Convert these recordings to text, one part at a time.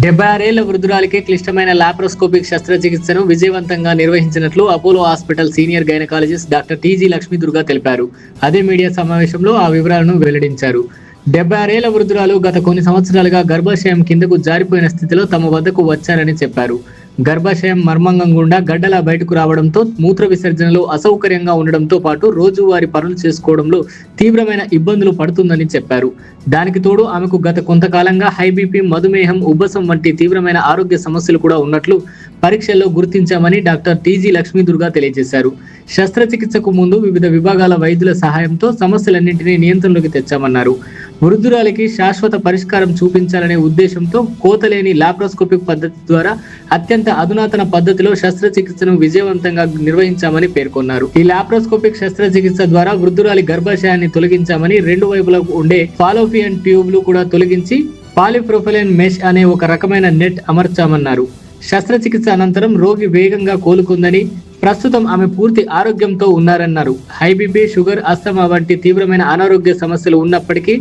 76 ఏళ్ల వృద్ధురాలికి క్లిష్టమైన లాప్రోస్కోపిక్ శస్త్రచికిత్సను విజయవంతంగా నిర్వహించినట్లు Apollo hospital senior gynaecologist doctor TG Lakshmi Durga తెలిపారు. అదే మీడియా సమావేశంలో ఆ వివరాలను వెల్లడించారు. 76 ఏళ్ల వృద్ధురాలు గత కొన్ని సంవత్సరాలుగా గర్భాశయం కిందకు జారిపోయిన స్థితిలో తమ వద్దకు వచ్చారని చెప్పారు. గర్భాశయం మర్మాంగం గుండా గడ్డలా బయటకు రావడంతో మూత్ర విసర్జనలో అసౌకర్యంగా ఉండడంతో పాటు రోజువారీ పనులు చేసుకోవడంలో తీవ్రమైన ఇబ్బందులు పడుతుందని చెప్పారు. దానికి తోడు ఆమెకు గత కొంతకాలంగా హై బీపీ, మధుమేహం, ఉబ్బసం వంటి తీవ్రమైన ఆరోగ్య సమస్యలు కూడా ఉన్నట్లు పరీక్షల్లో గుర్తించామని డాక్టర్ టీజీ లక్ష్మీదుర్గా తెలియజేశారు. శస్త్రచికిత్సకు ముందు వివిధ విభాగాల వైద్యుల సహాయంతో సమస్యలన్నింటినీ నియంత్రణలోకి తెచ్చామన్నారు. వృద్ధురాలికి శాశ్వత పరిష్కారం చూపించాలనే ఉద్దేశంతో కోతలేని లాప్రోస్కోపిక్ పద్ధతి ద్వారా అత్యంత అధునాతన పద్ధతిలో శస్త్రచికిత్సను విజయవంతంగా నిర్వహించామని పేర్కొన్నారు. ఈ లాప్రోస్కోపిక్ శస్త్రచికిత్స ద్వారా వృద్ధురాలి గర్భాశయాన్ని తొలగించామని, రెండు వైపులా ఉండే ఫాలోపియన్ ట్యూబ్లు కూడా తొలగించి పాలిప్రొఫైలిన్ మెష్ అనే ఒక రకమైన నెట్ అమర్చామన్నారు. శస్త్రచికిత్స అనంతరం రోగి వేగంగా కోలుకుందని, ప్రస్తుతం ఆమె పూర్తి ఆరోగ్యంతో ఉన్నారన్నారు. హై బీపీ, షుగర్, అస్తమా వంటి తీవ్రమైన అనారోగ్య సమస్యలు ఉన్నప్పటికీ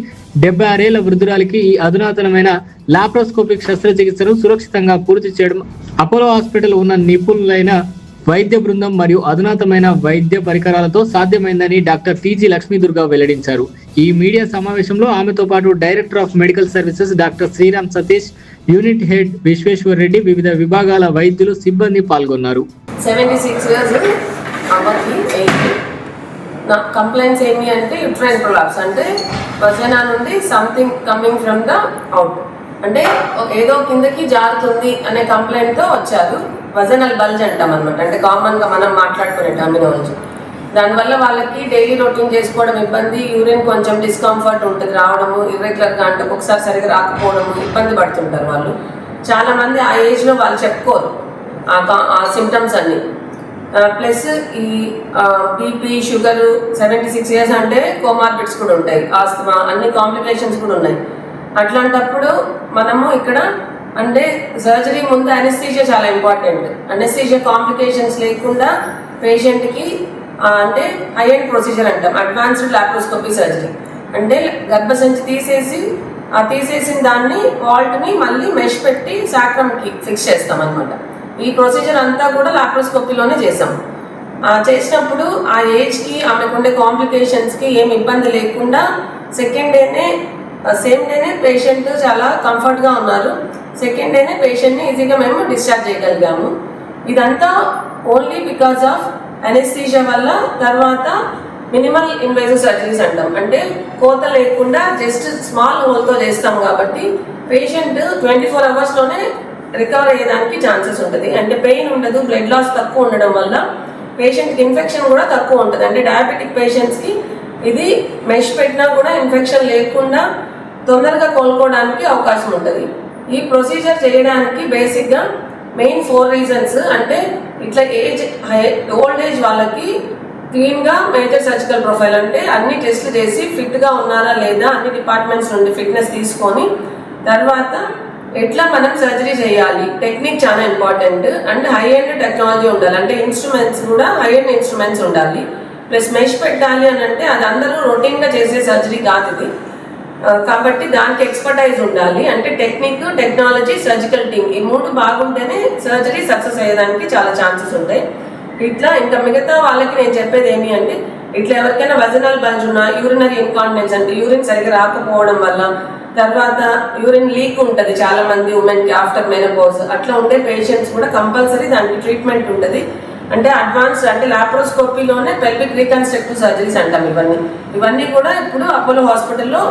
76 ఏళ్ల వృద్ధురాలికి ఈ అధునాతనమైన లాప్రోస్కోపిక్ శస్త్రచికిత్సను సురక్షితంగా పూర్తి చేయడం అపోలో హాస్పిటల్ ఉన్న నిపుణులైన వైద్య బృందం మరియు అధునాతనమైన వైద్య పరికరాలతో సాధ్యమైందని డాక్టర్ టీజీ లక్ష్మీదుర్గా వెల్లడించారు. ఈ మీడియా సమావేశంలో ఆమెతో పాటు director of medical services doctor Sriram Satish, unit head Vishweshwar Reddy, వివిధ విభాగాల వైద్యులు, సిబ్బంది పాల్గొన్నారు. 76 years అమ్మకి 80. నా కంప్లైంట్స్ ఏమి అంటే యూట్రైన్ ప్రొలాప్స్, అంటే వజనా నుండి something coming from the out, అంటే ఏదో కిందకి జారుతుంది అనే కంప్లైంట్తో వచ్చారు. వజనల్ బల్జ్ అంటాం అనమాట, అంటే కామన్గా మనం మాట్లాడుకునే టర్మినాలజీ. దానివల్ల వాళ్ళకి డైలీ రొటీన్ చేసుకోవడం ఇబ్బంది, యూరిన్ కొంచెం డిస్కంఫర్ట్ ఉంటుంది, రావడము ఇర్రెగ్యులర్గా, అంటే ఒకసారి సరిగ్గా రాకపోవడము, ఇబ్బంది పడుతుంటారు వాళ్ళు. చాలామంది ఆ ఏజ్లో వాళ్ళు చెప్పుకోరు ఆ సిమ్టమ్స్ అన్నీ. ప్లస్ ఈ బీపీ, షుగరు, 76 years అంటే కోమార్బిడ్స్ కూడా ఉంటాయి, ఆస్తమా, అన్ని కాంప్లికేషన్స్ కూడా ఉన్నాయి. అట్లాంటప్పుడు మనము ఇక్కడ అంటే సర్జరీ ముందు అనెస్థీషియా చాలా ఇంపార్టెంట్. అనెస్థీషియా కాంప్లికేషన్స్ లేకుండా పేషెంట్కి అంటే హై ఎండ్ ప్రొసీజర్ అంటాం, అడ్వాన్స్డ్ లాప్రోస్కోపీ సర్జరీ. అంటే గర్భసంచి తీసేసిన దాన్ని వాల్ట్ని మళ్ళీ మెష్ పెట్టి సాక్రమ్కి ఫిక్స్ చేస్తాం అనమాట. ఈ ప్రొసీజర్ అంతా కూడా లాప్రోస్కోపీలోనే చేసాం. చేసినప్పుడు ఆ ఏజ్కి, ఆమెకుండే కాంప్లికేషన్స్కి ఏమి ఇబ్బంది లేకుండా సేమ్ డేనే పేషెంట్ చాలా కంఫర్ట్గా ఉన్నారు. సెకండ్ డేనే పేషెంట్ని ఈజీగా మేము డిశ్చార్జ్ చేయగలిగాము. ఇదంతా ఓన్లీ బికాస్ ఆఫ్ అనెస్థీషియా వల్ల. తర్వాత మినిమల్ ఇన్వేజివ్ సర్జరీస్ అంటాం, అంటే కోత లేకుండా జస్ట్ స్మాల్ హోల్తో చేస్తాం కాబట్టి పేషెంట్ 24 hours రికవర్ అయ్యేదానికి ఛాన్సెస్ ఉంటుంది. అంటే పెయిన్ ఉండదు, బ్లడ్ లాస్ తక్కువ ఉండడం వల్ల పేషెంట్కి ఇన్ఫెక్షన్ కూడా తక్కువ ఉంటుంది. అంటే డయాబెటిక్ పేషెంట్స్కి ఇది మెష్ పెట్టినా కూడా ఇన్ఫెక్షన్ లేకుండా తొందరగా కోలుకోవడానికి అవకాశం ఉంటుంది. ఈ ప్రొసీజర్ చేయడానికి బేసిక్గా మెయిన్ 4 reasons. అంటే ఇట్లా ఓల్డ్ ఏజ్ వాళ్ళకి క్లీన్గా మేజర్ సర్జికల్ ప్రొఫైల్, అంటే అన్ని టెస్ట్లు చేసి ఫిట్గా ఉన్నారా లేదా అన్ని డిపార్ట్మెంట్స్ నుండి ఫిట్నెస్ తీసుకొని, తర్వాత ఎట్లా మనం సర్జరీ చేయాలి, టెక్నిక్ చాలా important. And high end technology ఉండాలి, అంటే ఇన్స్ట్రుమెంట్స్ కూడా హై ఎండ్ ఇన్స్ట్రుమెంట్స్ ఉండాలి. ప్లస్ మెష్ పెట్టాలి అని అంటే అది అందరూ రొటీన్గా చేసే సర్జరీ కాదు ఇది, కాబట్టి దానికి ఎక్స్పర్టైజ్ ఉండాలి. అంటే టెక్నిక్, టెక్నాలజీ, సర్జికల్ టీమ్, ఈ 3 బాగుంటేనే సర్జరీ సక్సెస్ అయ్యేదానికి చాలా ఛాన్సెస్ ఉంటాయి. ఇట్లా ఇంకా మిగతా వాళ్ళకి నేను చెప్పేది ఏమి అంటే, ఇట్లా ఎవరికైనా వజనల్ బల్జ్ ఉన్నా, యూరినరీ ఇన్కాంటినెన్స్ అంటే యూరిన్ సరిగ్గా రాకపోవడం వల్ల, తర్వాత యూరిన్ లీక్ ఉంటుంది చాలా మంది ఉమెన్కి ఆఫ్టర్ మెనోపాజ్, అట్లా ఉండే పేషెంట్స్ కూడా కంపల్సరీ దానికి ట్రీట్మెంట్ ఉంటుంది. అంటే అడ్వాన్స్, అంటే లాప్రోస్కోపీలోనే పెల్విక్ రీకన్స్ట్రక్టివ్ సర్జరీస్ అంటాం. ఇవన్నీ కూడా ఇప్పుడు అపోలో హాస్పిటల్లో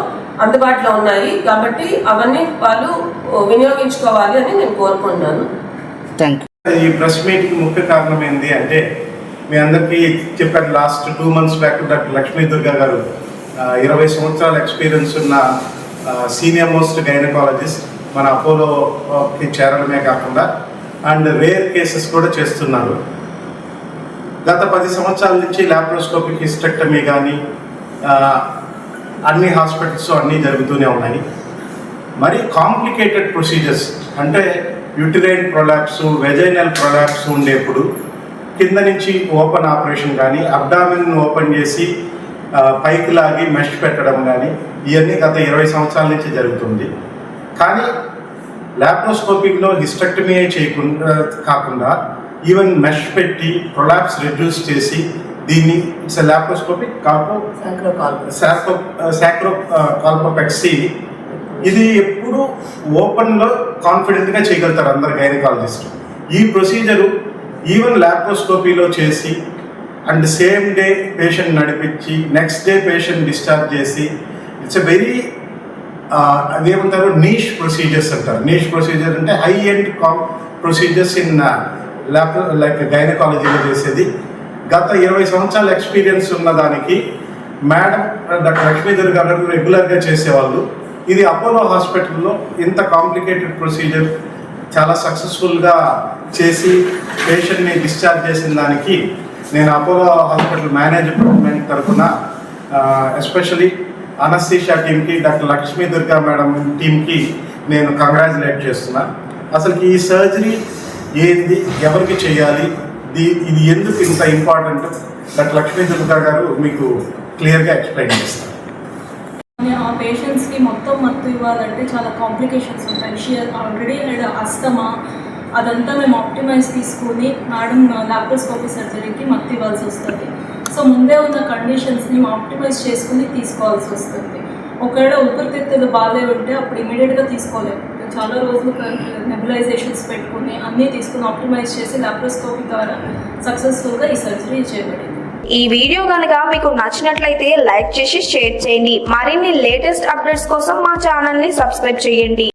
అందుబాటులో ఉన్నాయి, కాబట్టి అవన్నీ వాళ్ళు వినియోగించుకోవాలి అని నేను కోరుకుంటున్నాను. Thank you. ఈ ప్రెస్ మీట్కి ముఖ్య కారణం ఏంటి అంటే, మీ అందరికీ చెప్పారు, last 2 months back doctor Lakshmidurga గారు 20 సంవత్సరాల ఎక్స్పీరియన్స్ ఉన్న సీనియర్ మోస్ట్ గైనకాలజిస్ట్, మన అపోలోకి చేరడమే కాకుండా అండ్ రేర్ కేసెస్ కూడా చేస్తున్నారు. గత 10 సంవత్సరాల నుంచి లాప్రోస్కోపిక్ హిస్టెక్టమీ కానీ అన్ని హాస్పిటల్స్ అన్నీ జరుగుతూనే ఉన్నాయి. మరి కాంప్లికేటెడ్ ప్రొసీజర్స్ అంటే యూటిరైన్ ప్రొలాప్స్, వెజైనల్ ప్రొలాప్స్ ఉండేప్పుడు కింద నుంచి ఓపెన్ ఆపరేషన్ కానీ, అబ్డామిన్ ఓపెన్ చేసి పైకి లాగి మెష్ పెట్టడం కానీ, ఇవన్నీ గత 20 సంవత్సరాల నుంచి జరుగుతుంది. కానీ లాప్రోస్కోపిక్లో హిస్టెక్టమీ చేయకుండా కాకుండా ఈవెన్ మెష్ పెట్టి ప్రొలాప్స్ రెడ్యూస్ చేసి దీన్ని ఇట్స్ లాప్రోస్కోపిక్ సాక్రోకాల్పోపెక్సీ. ఇది ఎప్పుడు ఓపెన్లో కాన్ఫిడెంట్గా చేయగలుగుతారు అందరు గైనకాలజిస్ట్. ఈ ప్రొసీజరు ఈవెన్ లాప్రోస్కోపీలో చేసి అండ్ సేమ్ డే పేషెంట్ నడిపించి నెక్స్ట్ డే పేషెంట్ డిశ్చార్జ్ చేసి ఇట్స్ ఎ వెరీ అదేమంటారు నీష్ ప్రొసీజర్స్ అంటారు. నీష్ ప్రొసీజర్ అంటే high end procedures in like గైనకాలజీలో చేసేది. గత 20 సంవత్సరాల ఎక్స్పీరియన్స్ ఉన్న దానికి మేడం డాక్టర్ లక్ష్మీ దుర్గా గారు రెగ్యులర్గా చేసేవాళ్ళు. ఇది అపోలో హాస్పిటల్లో ఇంత కాంప్లికేటెడ్ ప్రొసీజర్ చాలా సక్సెస్ఫుల్గా చేసి పేషెంట్ని డిశ్చార్జ్ చేసిన దానికి నేను అపోలో హాస్పిటల్ మేనేజ్మెంట్ తరఫున ఎస్పెషలీ అనస్థీషియా టీమ్కి డాక్టర్ లక్ష్మీ దుర్గా మేడం టీమ్కి నేను కంగ్రాచులేట్ చేస్తున్నా. అసలు ఈ సర్జరీ ఏంది, ఎవరికి చేయాలి, ఇది ఎందుకు ఇంత ఇంపార్టెంట్ డాక్టర్ లక్ష్మీ దుర్గా గారు మీకు క్లియర్గా ఎక్స్ప్లెయిన్ చేస్తారు. ఆ పేషెంట్స్కి మొత్తం మత్తు ఇవ్వాలంటే చాలా కాంప్లికేషన్స్ ఉంటాయి. షియర్ ఆల్రెడీ అస్తమా అదంతా మేము ఆప్టిమైజ్ తీసుకుని మేడం లాప్రోస్కోపీ సర్జరీకి మత్తు ఇవ్వాల్సి వస్తుంది. సో ముందే ఉన్న కండిషన్స్ని ఆప్టిమైజ్ చేసుకుని తీసుకోవాల్సి వస్తుంది. ఒకవేళ ఊపిరితిత్తులు బాగాలే ఉంటే అప్పుడు ఇమీడియట్గా తీసుకోలేము. చాలా రోజులు నెబులైజేషన్స్ పెట్టుకుని అన్నీ తీసుకుని ఆప్టిమైజ్ చేసి లాప్రోస్కోపీ ద్వారా సక్సెస్ఫుల్గా ఈ సర్జరీ చేయబడింది. ఈ వీడియో కనుక మీకు నచ్చినట్లయితే లైక్ చేసి షేర్ చేయండి. మరిన్ని లేటెస్ట్ అప్డేట్స్ కోసం మా ఛానల్ని సబ్స్క్రైబ్ చేయండి.